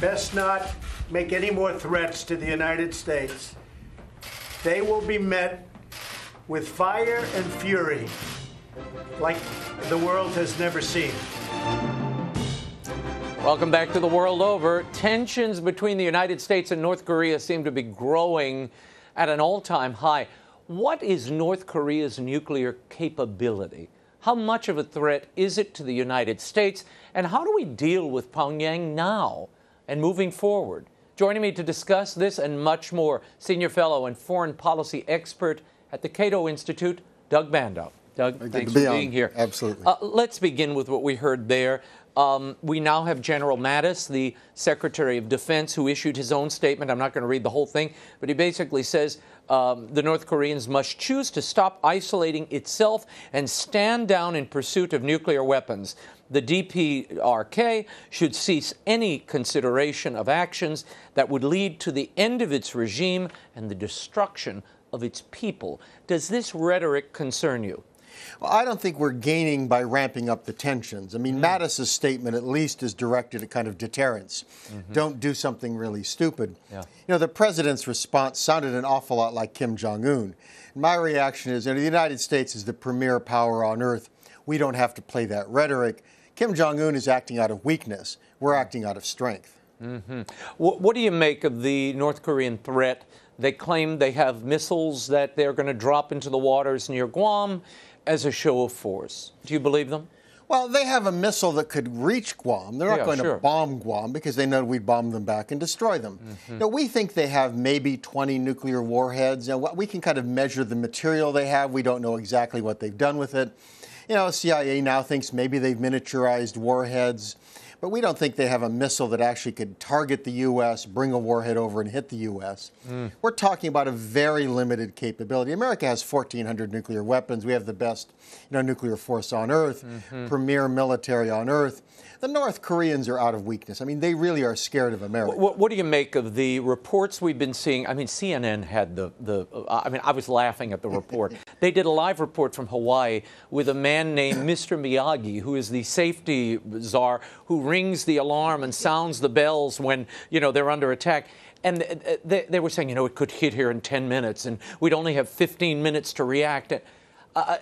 best not make any more threats to the United States. They will be met with fire and fury like the world has never seen. Welcome back to The World Over. Tensions between the United States and North Korea seem to be growing at an all-time high. What is North Korea's nuclear capability? How much of a threat is it to the United States? And how do we deal with Pyongyang now and moving forward? Joining me to discuss this and much more, Senior Fellow and Foreign Policy Expert at the Cato Institute, Doug Bandow. Doug, thanks for being here. Absolutely. Let's begin with what we heard there. We now have General Mattis, the Secretary of Defense, who issued his own statement. I'm not going to read the whole thing, but he basically says the North Koreans must choose to stop isolating itself and stand down in pursuit of nuclear weapons. The DPRK should cease any consideration of actions that would lead to the end of its regime and the destruction of its people. Does this rhetoric concern you? Well, I don't think we're gaining by ramping up the tensions. I mean, Mattis's statement at least is directed at kind of deterrence. Don't do something really stupid. Yeah. You know, the president's response sounded an awful lot like Kim Jong-un. My reaction is, you know, the United States is the premier power on earth. We don't have to play that rhetoric. Kim Jong-un is acting out of weakness. We're acting out of strength. What do you make of the North Korean threat? They claim they have missiles that they're going to drop into the waters near Guam as a show of force. Do you believe them? Well, they have a missile that could reach Guam. They're not going to bomb Guam because they know we'd bomb them back and destroy them. You know, we think they have maybe 20 nuclear warheads. You know, we can kind of measure the material they have. We don't know exactly what they've done with it. You know, CIA now thinks maybe they've miniaturized warheads, but we don't think they have a missile that actually could target the U.S., bring a warhead over and hit the U.S. We're talking about a very limited capability. America has 1,400 nuclear weapons. We have the best, you know, nuclear force on Earth, premier military on Earth. The North Koreans are out of weakness. I mean, they really are scared of America. What do you make of the reports we've been seeing? I mean, CNN had I mean, I was laughing at the report. They did a live report from Hawaii with a man named Mr. Miyagi, who is the safety czar, who rings the alarm and sounds the bells when, you know, they're under attack. And they were saying, you know, it could hit here in 10 minutes, and we'd only have 15 minutes to react.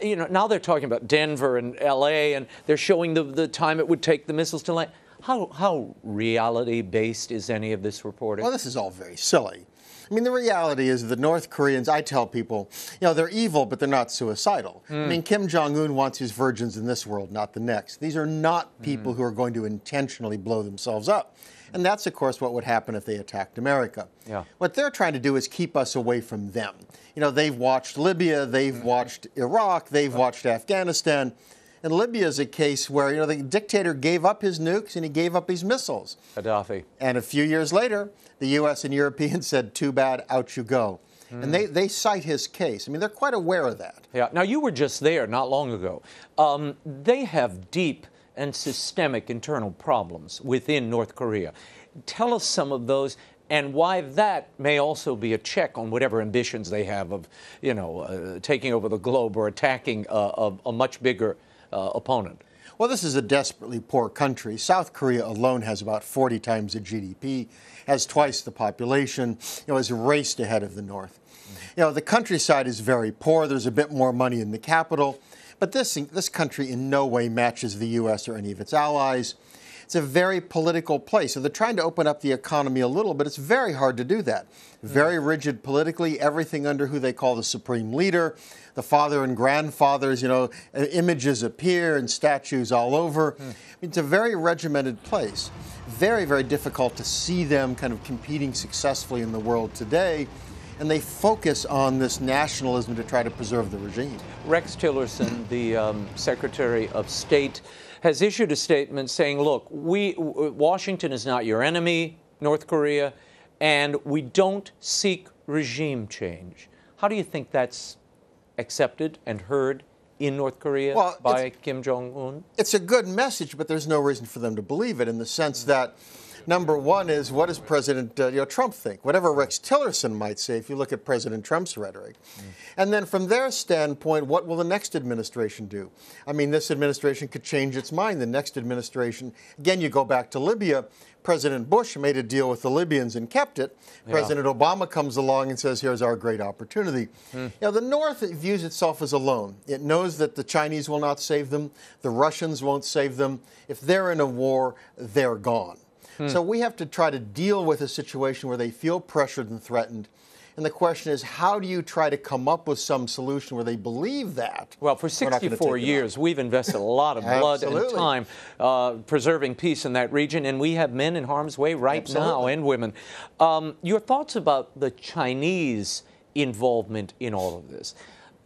You know, now they're talking about Denver and L.A., and they're showing the time it would take the missiles to land. How reality-based is any of this reporting? Well, this is all very silly. I mean, the reality is the North Koreans, I tell people, you know, they're evil, but they're not suicidal. I mean, Kim Jong-un wants his virgins in this world, not the next. These are not people who are going to intentionally blow themselves up. And that's, of course, what would happen if they attacked America. Yeah. What they're trying to do is keep us away from them. You know, they've watched Libya, they've watched Iraq, they've watched Afghanistan. And Libya is a case where, you know, the dictator gave up his nukes and he gave up his missiles. Gaddafi. And a few years later, the U.S. and Europeans said, too bad, out you go. And they cite his case. I mean, they're quite aware of that. Yeah. Now, you were just there not long ago. They have deep and systemic internal problems within North Korea. Tell us some of those and why that may also be a check on whatever ambitions they have of, you know, taking over the globe or attacking a much bigger opponent. Well, this is a desperately poor country. South Korea alone has about 40 times the GDP, has twice the population, you know, is raced ahead of the North. You know, the countryside is very poor. There's a bit more money in the capital. But this country in no way matches the U.S. or any of its allies. It's a very political place. So they're trying to open up the economy a little, but it's very hard to do that. Very rigid politically, everything under who they call the supreme leader. The father and grandfathers, you know, images appear and statues all over. It's a very regimented place. Very, very difficult to see them kind of competing successfully in the world today. And they focus on this nationalism to try to preserve the regime. Rex Tillerson, the Secretary of State, has issued a statement saying, look, Washington is not your enemy, North Korea, and we don't seek regime change. How do you think that's accepted and heard in North Korea by Kim Jong-un? It's a good message, but there's no reason for them to believe it in the sense that, Number one is, what does President Trump think? Whatever Rex Tillerson might say, if you look at President Trump's rhetoric. And then from their standpoint, what will the next administration do? I mean, this administration could change its mind. The next administration, again, you go back to Libya. President Bush made a deal with the Libyans and kept it. Yeah. President Obama comes along and says, here's our great opportunity. The North views itself as alone. It knows that the Chinese will not save them. The Russians won't save them. If they're in a war, they're gone. So we have to try to deal with a situation where they feel pressured and threatened. And the question is, how do you try to come up with some solution where they believe that? Well, for 64 years, we've invested a lot of blood and time preserving peace in that region, and we have men in harm's way right now, and women. Your thoughts about the Chinese involvement in all of this?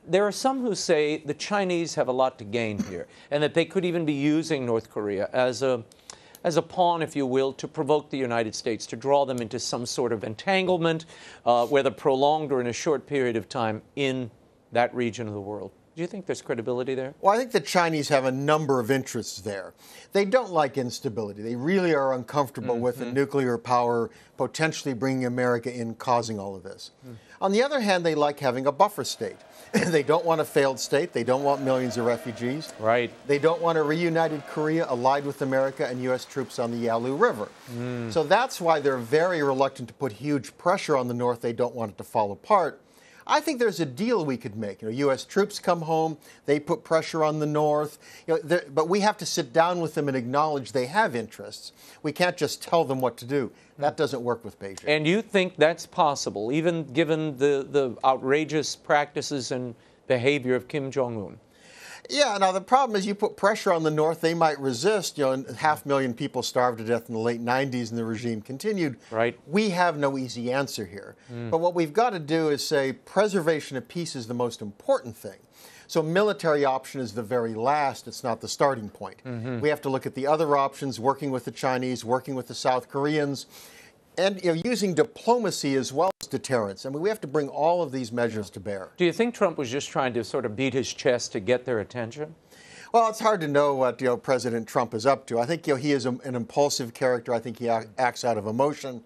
There are some who say the Chinese have a lot to gain here, and that they could even be using North Korea as a pawn, if you will, to provoke the United States, to draw them into some sort of entanglement, whether prolonged or in a short period of time, in that region of the world. Do you think there's credibility there? Well, I think the Chinese have a number of interests there. They don't like instability. They really are uncomfortable with a nuclear power potentially bringing America in, causing all of this. On the other hand, they like having a buffer state. They don't want a failed state. They don't want millions of refugees. Right. They don't want a reunited Korea allied with America and U.S. troops on the Yalu River. So that's why they're very reluctant to put huge pressure on the North. They don't want it to fall apart. I think there's a deal we could make. U.S. troops come home, they put pressure on the North, but we have to sit down with them and acknowledge they have interests. We can't just tell them what to do. That doesn't work with Beijing. And you think that's possible, even given the outrageous practices and behavior of Kim Jong-un? Yeah, now the problem is you put pressure on the North, they might resist. And 500,000 people starved to death in the late 90s and the regime continued. Right. We have no easy answer here. But what we've got to do is say preservation of peace is the most important thing. So military option is the very last. It's not the starting point. We have to look at the other options, working with the Chinese, working with the South Koreans, and using diplomacy as well as deterrence. I mean, we have to bring all of these measures to bear. Do you think Trump was just trying to sort of beat his chest to get their attention? Well, it's hard to know what President Trump is up to. I think he is an impulsive character. I think he acts out of emotion.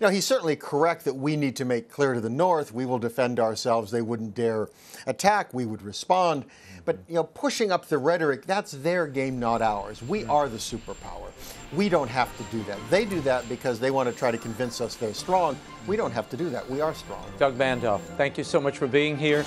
He's certainly correct that we need to make clear to the North we will defend ourselves. They wouldn't dare attack. We would respond. But pushing up the rhetoric, that's their game, not ours. We are the superpower. We don't have to do that. They do that because they want to try to convince us they're strong. We don't have to do that. We are strong. Doug Bandow, thank you so much for being here.